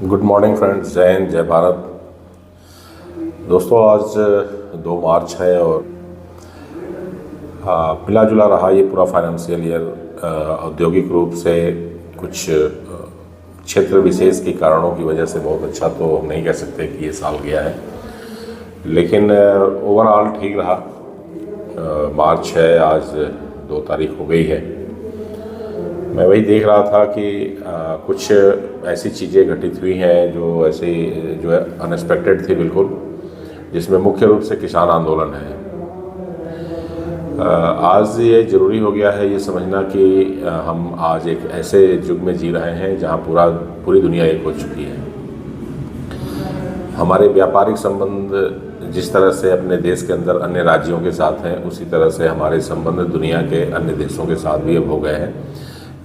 Good morning friends, जय हिंद, जय भारत। दोस्तों, आज 2 मार्च है और मिला जुला रहा ये पूरा फाइनेंशियल ईयर औद्योगिक रूप से कुछ क्षेत्र विशेष के कारणों की वजह से बहुत अच्छा तो नहीं कह सकते कि ये साल गया है, लेकिन ओवरऑल ठीक रहा। मार्च है, आज 2 तारीख हो गई है। मैं वही देख रहा था कि कुछ ऐसी चीज़ें घटित हुई हैं जो है अनएक्सपेक्टेड थी बिल्कुल, जिसमें मुख्य रूप से किसान आंदोलन है। आज ये ज़रूरी हो गया है ये समझना कि हम आज एक ऐसे युग में जी रहे हैं जहां पूरी दुनिया एक हो चुकी है। हमारे व्यापारिक संबंध जिस तरह से अपने देश के अंदर अन्य राज्यों के साथ हैं, उसी तरह से हमारे संबंध दुनिया के अन्य देशों के साथ भी अब हो गए हैं।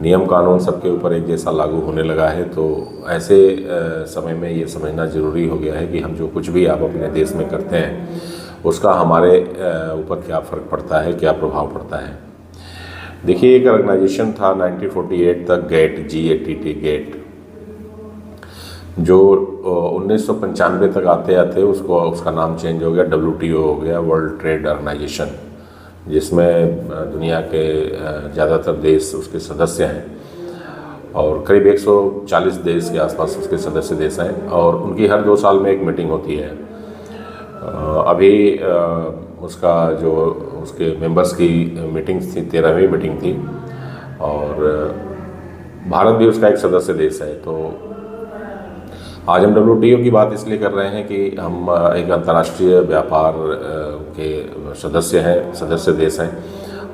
नियम कानून सबके ऊपर एक जैसा लागू होने लगा है। तो ऐसे समय में ये समझना ज़रूरी हो गया है कि हम जो कुछ भी आप अपने देश में करते हैं उसका हमारे ऊपर क्या फ़र्क पड़ता है, क्या प्रभाव पड़ता है। देखिए, एक ऑर्गेनाइजेशन था 1948 तक, गेट, जो 1995 तक आते आते उसका नाम चेंज हो गया, WTO हो गया, वर्ल्ड ट्रेड ऑर्गेनाइजेशन, जिसमें दुनिया के ज़्यादातर देश उसके सदस्य हैं और करीब 140 देश के आसपास उसके सदस्य देश हैं और उनकी हर 2 साल में एक मीटिंग होती है। अभी उसके मेंबर्स की मीटिंग थी, 13वीं मीटिंग थी और भारत भी उसका एक सदस्य देश है। तो आज हम WTO की बात इसलिए कर रहे हैं कि हम एक अंतर्राष्ट्रीय व्यापार के सदस्य देश हैं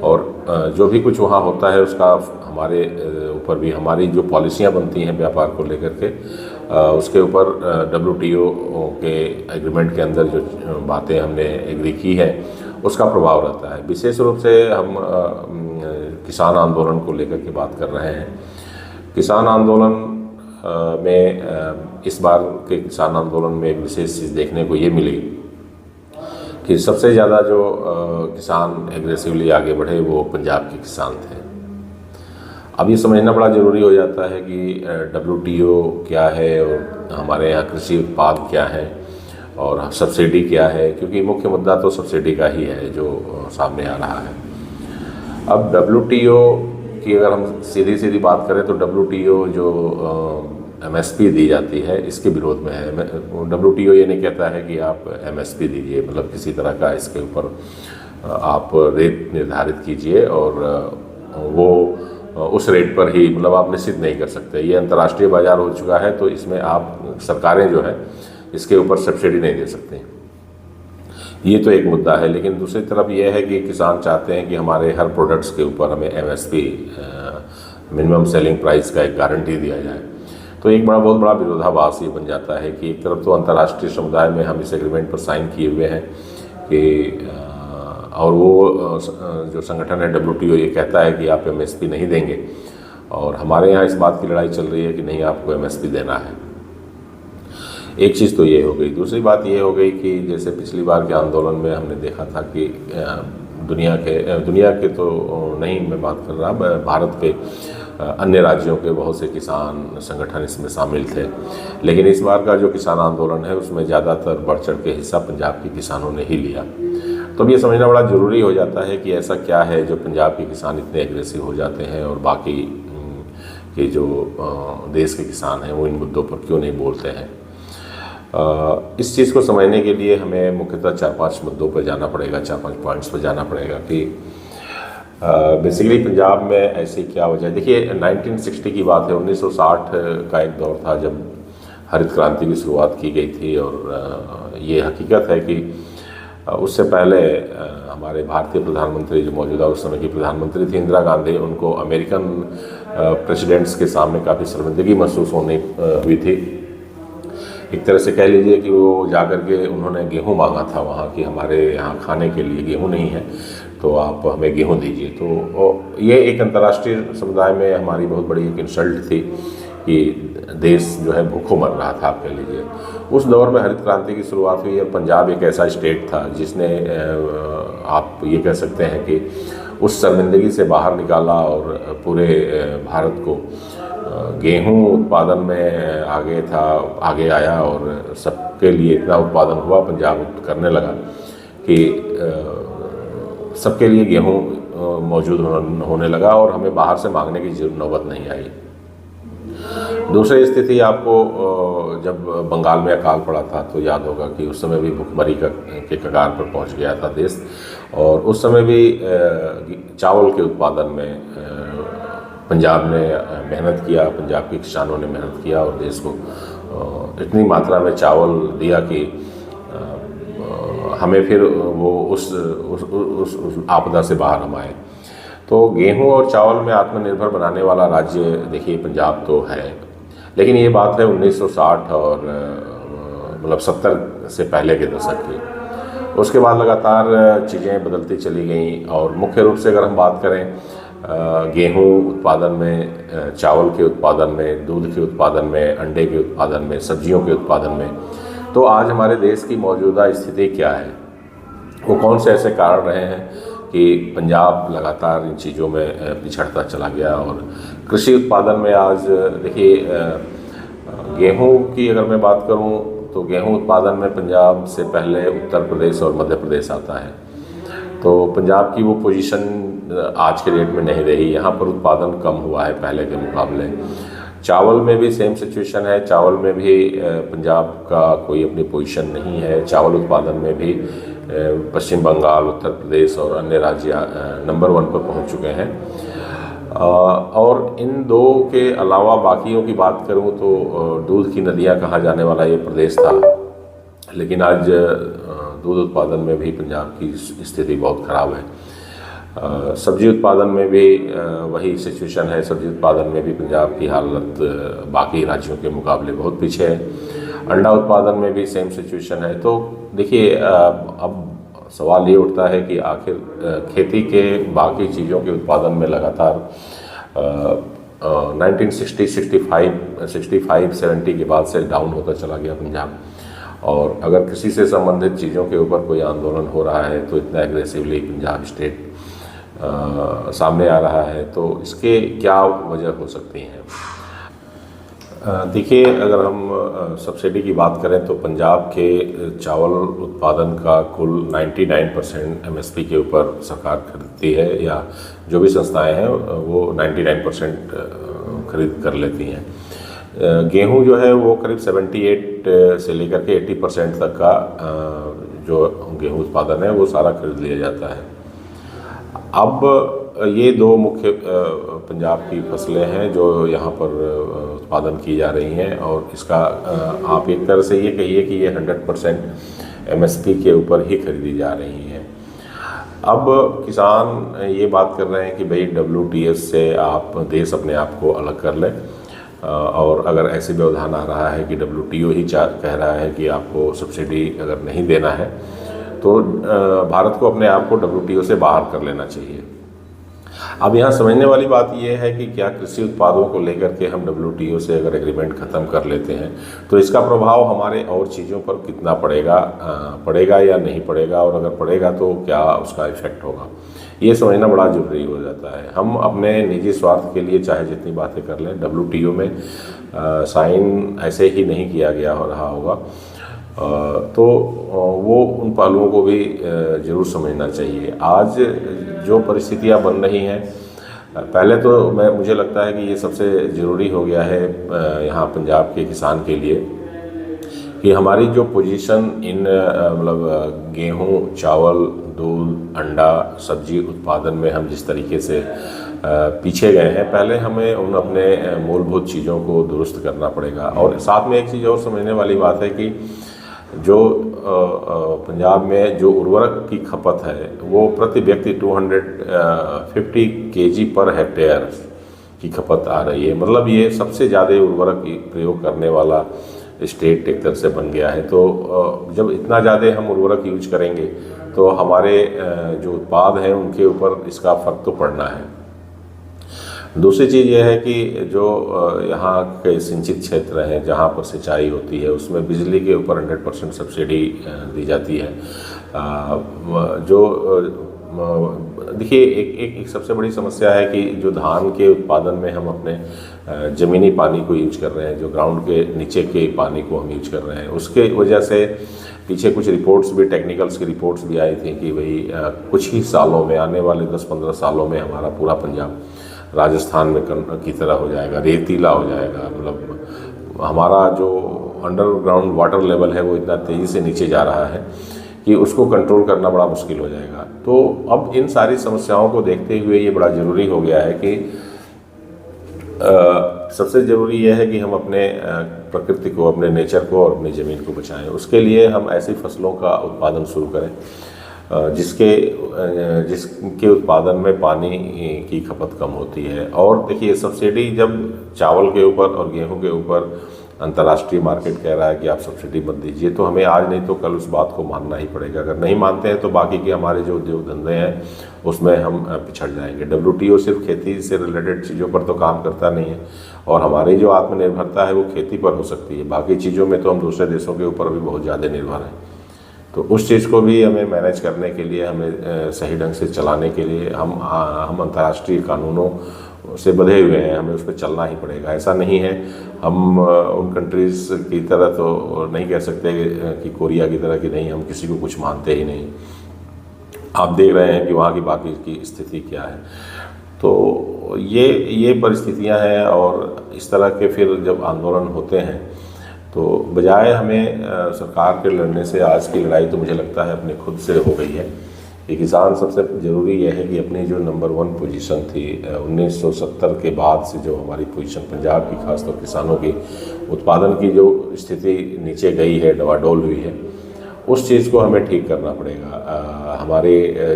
और जो भी कुछ वहाँ होता है उसका हमारे ऊपर भी, हमारी जो पॉलिसियाँ बनती हैं व्यापार को लेकर के, उसके ऊपर WTO के एग्रीमेंट के अंदर जो बातें हमने एग्री की है उसका प्रभाव रहता है। विशेष रूप से हम किसान आंदोलन को लेकर के बात कर रहे हैं। किसान आंदोलन में इस बार के किसान आंदोलन में एक विशेष चीज़ देखने को ये मिली कि सबसे ज़्यादा जो किसान एग्रेसिवली आगे बढ़े वो पंजाब के किसान थे। अब ये समझना बड़ा ज़रूरी हो जाता है कि WTO क्या है और हमारे यहाँ कृषि उत्पाद क्या है और सब्सिडी क्या है, क्योंकि मुख्य मुद्दा तो सब्सिडी का ही है जो सामने आ रहा है। अब WTO की अगर हम सीधी बात करें तो WTO जो MSP दी जाती है इसके विरोध में है। WTO ये नहीं कहता है कि आप MSP दीजिए, मतलब किसी तरह का इसके ऊपर आप रेट निर्धारित कीजिए और वो उस रेट पर ही, मतलब आप निश्चित नहीं कर सकते। ये अंतर्राष्ट्रीय बाजार हो चुका है, तो इसमें आप सरकारें जो है इसके ऊपर सब्सिडी नहीं दे सकती। ये तो एक मुद्दा है, लेकिन दूसरी तरफ ये है कि किसान चाहते हैं कि हमारे हर प्रोडक्ट्स के ऊपर हमें MSP, मिनिमम सेलिंग प्राइस का एक गारंटी दिया जाए। तो एक बहुत बड़ा विरोधाभास ये बन जाता है कि एक तरफ तो अंतर्राष्ट्रीय समुदाय में हम इस एग्रीमेंट पर साइन किए हुए हैं कि और वो जो संगठन है WTO ये कहता है कि आप MSP नहीं देंगे, और हमारे यहाँ इस बात की लड़ाई चल रही है कि नहीं, आपको MSP देना है। एक चीज़ तो ये हो गई। दूसरी बात ये हो गई कि जैसे पिछली बार के आंदोलन में हमने देखा था कि दुनिया के तो नहीं मैं बात कर रहा, भारत के अन्य राज्यों के बहुत से किसान संगठन इसमें शामिल थे, लेकिन इस बार का जो किसान आंदोलन है उसमें ज़्यादातर बढ़ चढ़ के हिस्सा पंजाब के किसानों ने ही लिया। तो अब ये समझना बड़ा ज़रूरी हो जाता है कि ऐसा क्या है जो पंजाब के किसान इतने एग्रेसिव हो जाते हैं और बाकी के जो देश के किसान हैं वो इन मुद्दों पर क्यों नहीं बोलते हैं। इस चीज़ को समझने के लिए हमें मुख्यतः 4-5 मुद्दों पर जाना पड़ेगा, 4-5 पॉइंट्स पर जाना पड़ेगा कि बेसिकली पंजाब में ऐसी क्या वजह है। देखिए, 1960 की बात है, 1960 का एक दौर था जब हरित क्रांति की शुरुआत की गई थी और ये हकीकत है कि उससे पहले हमारे भारतीय प्रधानमंत्री, जो मौजूदा उस समय की प्रधानमंत्री थी इंदिरा गांधी, उनको अमेरिकन प्रेसिडेंट्स के सामने काफ़ी शर्मिंदगी महसूस हुई थी। एक तरह से कह लीजिए कि वो जाकर के उन्होंने गेहूं मांगा था वहाँ कि हमारे यहाँ खाने के लिए गेहूं नहीं है तो आप हमें गेहूं दीजिए। तो ये एक अंतर्राष्ट्रीय समुदाय में हमारी बहुत बड़ी एक इंसल्ट थी कि देश जो है भूखों मर रहा था, आप कह लीजिए। उस दौर में हरित क्रांति की शुरुआत हुई और पंजाब एक ऐसा स्टेट था जिसने आप ये कह सकते हैं कि उस शर्मिंदगी से बाहर निकाला और पूरे भारत को गेहूं उत्पादन में आगे आया और सबके लिए इतना उत्पादन हुआ, पंजाब करने लगा कि सबके लिए गेहूं मौजूद होने लगा और हमें बाहर से मांगने की नौबत नहीं आई। दूसरी स्थिति आपको जब बंगाल में अकाल पड़ा था तो याद होगा कि उस समय भी भुखमरी के कगार पर पहुंच गया था देश, और उस समय भी चावल के उत्पादन में पंजाब ने मेहनत किया, पंजाब के किसानों ने मेहनत किया और देश को इतनी मात्रा में चावल दिया कि हमें फिर वो उस आपदा से बाहर हम आए। तो गेहूं और चावल में आत्मनिर्भर बनाने वाला राज्य देखिए पंजाब तो है, लेकिन ये बात है 1960 और मतलब 70 से पहले के दशक की। उसके बाद लगातार चीज़ें बदलती चली गईं और मुख्य रूप से अगर हम बात करें गेहूं उत्पादन में, चावल के उत्पादन में, दूध के उत्पादन में, अंडे के उत्पादन में, सब्जियों के उत्पादन में, तो आज हमारे देश की मौजूदा स्थिति क्या है, वो कौन से ऐसे कारण रहे हैं कि पंजाब लगातार इन चीज़ों में पिछड़ता चला गया। और कृषि उत्पादन में आज देखिए गेहूं की अगर मैं बात करूं तो गेहूं उत्पादन में पंजाब से पहले उत्तर प्रदेश और मध्य प्रदेश आता है। तो पंजाब की वो पोजीशन आज के डेट में नहीं रही, यहाँ पर उत्पादन कम हुआ है पहले के मुकाबले। चावल में भी सेम सिचुएशन है, चावल में भी पंजाब का कोई अपनी पोजीशन नहीं है। चावल उत्पादन में भी पश्चिम बंगाल, उत्तर प्रदेश और अन्य राज्य नंबर 1 पर पहुंच चुके हैं। और इन दो के अलावा बाकियों की बात करूं तो दूध की नदियां कहा जाने वाला ये प्रदेश था, लेकिन आज दूध उत्पादन में भी पंजाब की स्थिति बहुत ख़राब है। सब्जी उत्पादन में भी वही सिचुएशन है, सब्जी उत्पादन में भी पंजाब की हालत बाकी राज्यों के मुकाबले बहुत पीछे है। अंडा उत्पादन में भी सेम सिचुएशन है। तो देखिए अब सवाल ये उठता है कि आखिर खेती के बाकी चीज़ों के उत्पादन में लगातार 1960-65-70 के बाद से डाउन होता चला गया पंजाब, और अगर किसी से संबंधित चीज़ों के ऊपर कोई आंदोलन हो रहा है तो इतना एग्रेसिवली पंजाब स्टेट सामने आ रहा है, तो इसके क्या वजह हो सकती हैं। देखिए अगर हम सब्सिडी की बात करें तो पंजाब के चावल उत्पादन का कुल 99% एमएसपी के ऊपर सरकार खरीदती है, या जो भी संस्थाएं हैं वो 99% खरीद कर लेती हैं। गेहूं जो है वो करीब 78 से लेकर के 80% तक का जो गेहूं उत्पादन है वो सारा खरीद लिया जाता है। अब ये दो मुख्य पंजाब की फसलें हैं जो यहाँ पर उत्पादन की जा रही हैं, और इसका आप एक तरह से ये कहिए कि ये 100% एमएसपी के ऊपर ही खरीदी जा रही हैं। अब किसान ये बात कर रहे हैं कि भाई WTS से आप देश अपने आप को अलग कर लें, और अगर ऐसे व्यवधान आ रहा है कि WTO ही कह रहा है कि आपको सब्सिडी अगर नहीं देना है तो भारत को अपने आप को WTO से बाहर कर लेना चाहिए। अब यहाँ समझने वाली बात यह है कि क्या कृषि उत्पादों को लेकर के हम WTO से अगर एग्रीमेंट ख़त्म कर लेते हैं तो इसका प्रभाव हमारे और चीज़ों पर कितना पड़ेगा या नहीं पड़ेगा, और अगर पड़ेगा तो क्या उसका इफ़ेक्ट होगा, ये समझना बड़ा ज़रूरी हो जाता है। हम अपने निजी स्वार्थ के लिए चाहे जितनी बातें कर लें, WTO में साइन ऐसे ही नहीं किया गया हो रहा होगा, तो वो उन पहलुओं को भी ज़रूर समझना चाहिए। आज जो परिस्थितियां बन रही हैं, पहले तो मुझे लगता है कि ये सबसे ज़रूरी हो गया है यहाँ पंजाब के किसान के लिए कि हमारी जो पोजीशन इन मतलब गेहूं, चावल, दूध, अंडा, सब्जी उत्पादन में हम जिस तरीके से पीछे गए हैं, पहले हमें उन अपने मूलभूत चीज़ों को दुरुस्त करना पड़ेगा। और साथ में एक चीज़ और समझने वाली बात है कि जो पंजाब में जो उर्वरक की खपत है वो प्रति व्यक्ति 250 kg पर हेक्टेयर की खपत आ रही है। मतलब ये सबसे ज़्यादा उर्वरक प्रयोग करने वाला स्टेट एक तरह से बन गया है। तो जब इतना ज़्यादा हम उर्वरक यूज करेंगे तो हमारे जो उत्पाद हैं उनके ऊपर इसका फ़र्क तो पड़ना है। दूसरी चीज़ यह है कि जो यहाँ के सिंचित क्षेत्र हैं जहाँ पर सिंचाई होती है उसमें बिजली के ऊपर 100% सब्सिडी दी जाती है। जो देखिए एक सबसे बड़ी समस्या है कि जो धान के उत्पादन में हम अपने ज़मीनी पानी को यूज कर रहे हैं, जो ग्राउंड के नीचे के पानी को हम यूज कर रहे हैं, उसके वजह से पीछे कुछ रिपोर्ट्स भी, टेक्निकल्स की रिपोर्ट्स भी आई थी कि भाई कुछ ही सालों में, आने वाले 10-15 सालों में हमारा पूरा पंजाब राजस्थान में की तरह हो जाएगा, रेतीला हो जाएगा। मतलब हमारा जो अंडरग्राउंड वाटर लेवल है वो इतना तेज़ी से नीचे जा रहा है कि उसको कंट्रोल करना बड़ा मुश्किल हो जाएगा। तो अब इन सारी समस्याओं को देखते हुए ये बड़ा ज़रूरी हो गया है कि सबसे ज़रूरी यह है कि हम अपने प्रकृति को, अपने नेचर को और अपनी ज़मीन को बचाएं। उसके लिए हम ऐसी फसलों का उत्पादन शुरू करें जिसके उत्पादन में पानी की खपत कम होती है। और देखिए, सब्सिडी जब चावल के ऊपर और गेहूं के ऊपर अंतर्राष्ट्रीय मार्केट कह रहा है कि आप सब्सिडी मत दीजिए, तो हमें आज नहीं तो कल उस बात को मानना ही पड़ेगा। अगर नहीं मानते हैं तो बाकी के हमारे जो उद्योग धंधे हैं उसमें हम पिछड़ जाएंगे। WTO सिर्फ खेती से रिलेटेड चीज़ों पर तो काम करता नहीं है, और हमारी जो आत्मनिर्भरता है वो खेती पर हो सकती है। बाकी चीज़ों में तो हम दूसरे देशों के ऊपर भी बहुत ज़्यादा निर्भर हैं। तो उस चीज़ को भी हमें मैनेज करने के लिए, हमें सही ढंग से चलाने के लिए हम अंतर्राष्ट्रीय कानूनों से बंधे हुए हैं, हमें उस पर चलना ही पड़ेगा। ऐसा नहीं है, हम उन कंट्रीज़ की तरह तो नहीं कह सकते कि कोरिया की तरह कि नहीं, हम किसी को कुछ मानते ही नहीं। आप देख रहे हैं कि वहाँ की बाकी की स्थिति क्या है। तो ये परिस्थितियाँ हैं, और इस तरह के फिर जब आंदोलन होते हैं तो बजाय हमें सरकार के लड़ने से, आज की लड़ाई तो मुझे लगता है अपने खुद से हो गई है कि किसान सबसे ज़रूरी यह है कि अपनी जो नंबर 1 पोजीशन थी 1970 के बाद से, जो हमारी पोजीशन पंजाब की, खासतौर किसानों की उत्पादन की जो स्थिति नीचे गई है, डवाडोल हुई है, उस चीज़ को हमें ठीक करना पड़ेगा। हमारे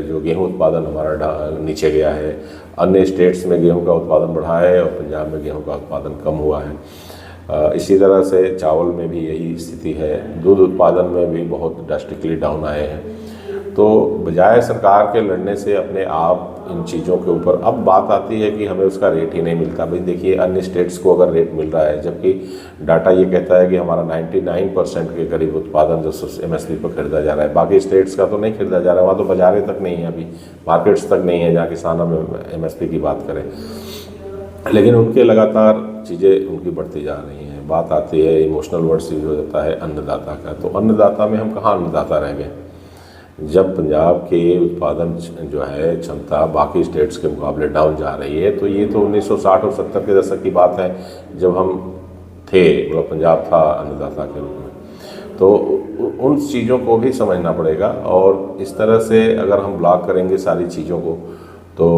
जो गेहूं उत्पादन हमारा नीचे गया है, अन्य स्टेट्स में गेहूं का उत्पादन बढ़ा है और पंजाब में गेहूं का उत्पादन कम हुआ है। इसी तरह से चावल में भी यही स्थिति है, दूध उत्पादन में भी बहुत ड्रास्टिकली डाउन आए हैं। तो बजाय सरकार के लड़ने से अपने आप इन चीज़ों के ऊपर, अब बात आती है कि हमें उसका रेट ही नहीं मिलता। भाई देखिए, अन्य स्टेट्स को अगर रेट मिल रहा है, जबकि डाटा ये कहता है कि हमारा 99% के करीब उत्पादन जो MSP पर खरीदा जा रहा है, बाकी स्टेट्स का तो नहीं खरीदा जा रहा है। वहाँ तो बाजारें तक नहीं है, अभी मार्केट्स तक नहीं है जहाँ किसान हम MSP की बात करें। लेकिन उनके लगातार चीज़ें उनकी बढ़ती जा रही हैं। बात आती है, इमोशनल वर्ड्स यूज हो जाता है अन्नदाता का। तो अन्नदाता में हम कहाँ अन्नदाता रह गए, जब पंजाब के उत्पादन जो है क्षमता बाकी स्टेट्स के मुकाबले डाउन जा रही है। तो ये तो 1960 और 70 के दशक की बात है, जब हम थे, मतलब पंजाब था अन्नदाता के रूप में। तो उन चीज़ों को भी समझना पड़ेगा, और इस तरह से अगर हम ब्लॉक करेंगे सारी चीज़ों को, तो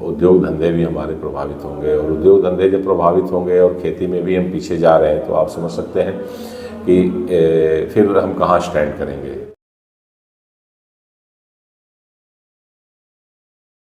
उद्योग धंधे भी हमारे प्रभावित होंगे। और उद्योग धंधे जब प्रभावित होंगे और खेती में भी हम पीछे जा रहे हैं, तो आप समझ सकते हैं कि फिर हम कहाँ स्टैंड करेंगे।